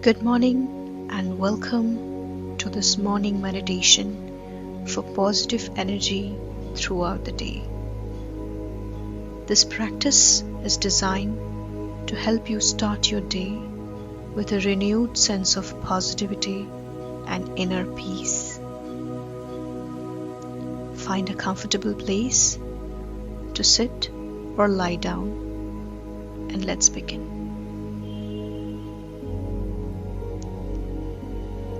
Good morning and welcome to this morning meditation for positive energy throughout the day. This practice is designed to help you start your day with a renewed sense of positivity and inner peace. Find a comfortable place to sit or lie down, and let's begin.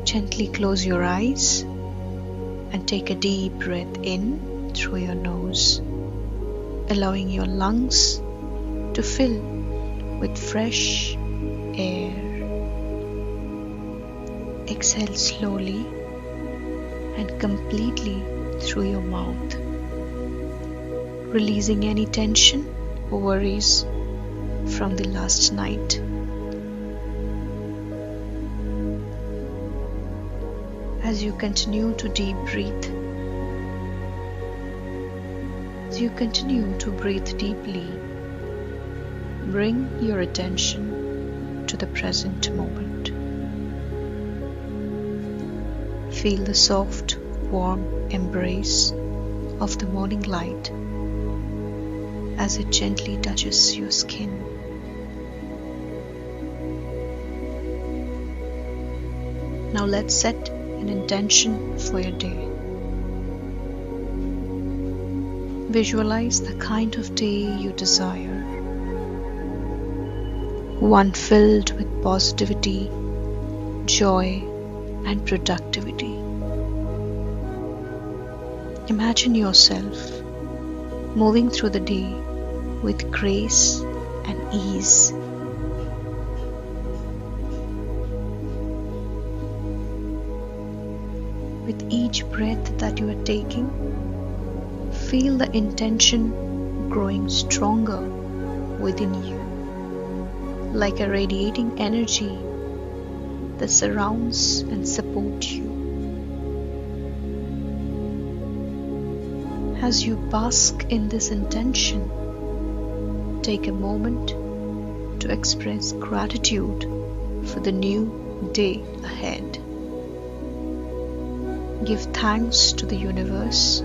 Gently close your eyes and take a deep breath in through your nose, allowing your lungs to fill with fresh air. Exhale slowly and completely through your mouth, releasing any tension or worries from the last night. As you continue to deep breathe, deeply, bring your attention to the present moment. Feel the soft, warm embrace of the morning light as it gently touches your skin. Now let's set an intention for your day. Visualize the kind of day you desire, one filled with positivity, joy, and productivity. Imagine yourself moving through the day with grace and ease. With each breath that you are taking, feel the intention growing stronger within you, like a radiating energy that surrounds and supports you. As you bask in this intention, take a moment to express gratitude for the new day ahead. Give thanks to the universe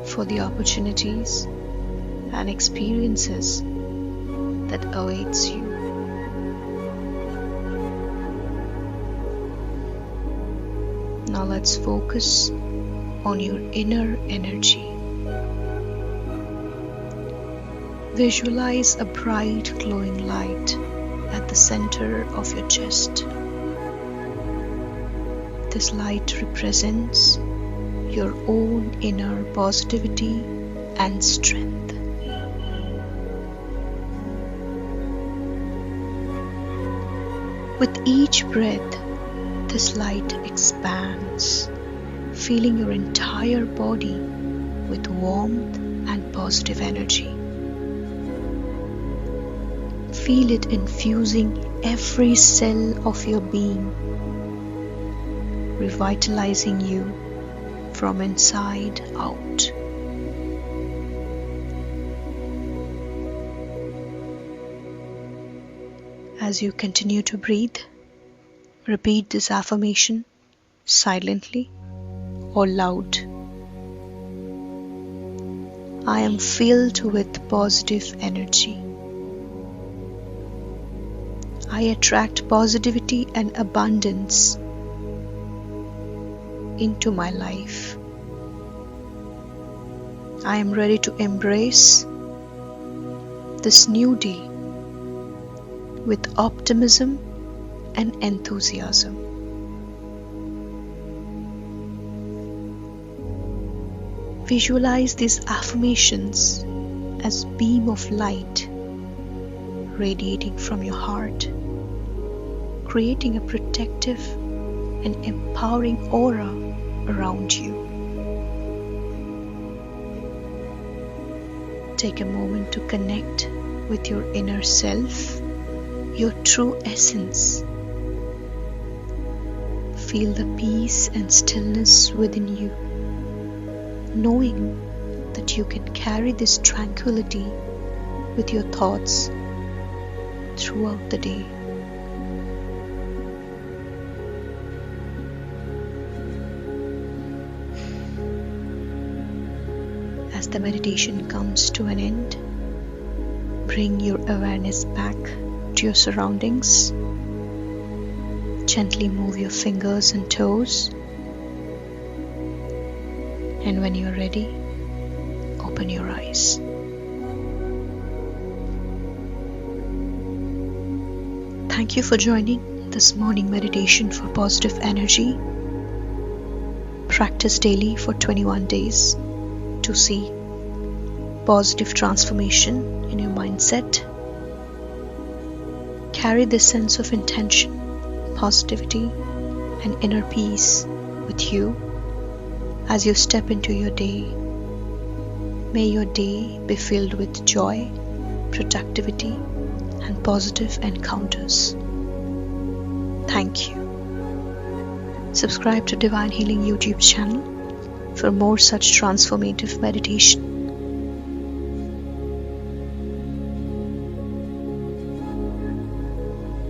for the opportunities and experiences that awaits you. Now let's focus on your inner energy. Visualize a bright glowing light at the center of your chest. This light represents your own inner positivity and strength. With each breath, this light expands, filling your entire body with warmth and positive energy. Feel it infusing every cell of your being, revitalizing you from inside out. As you continue to breathe, repeat this affirmation silently or loud. I am filled with positive energy. I attract positivity and abundance into my life. I am ready to embrace this new day with optimism and enthusiasm. Visualize these affirmations as a beam of light radiating from your heart, creating a protective and empowering aura around you. Take a moment to connect with your inner self, your true essence. Feel the peace and stillness within you, knowing that you can carry this tranquility with your thoughts throughout the day. the meditation comes to an end, bring your awareness back to your surroundings. Gently move your fingers and toes. And when you're ready, open your eyes. Thank you for joining this morning meditation for positive energy. Practice daily for 21 days to see positive transformation in your mindset. Carry this sense of intention, positivity, and inner peace with you as you step into your day. May your day be filled with joy, productivity, and positive encounters. Thank you. Subscribe to Divine Healing YouTube channel for more such transformative meditation.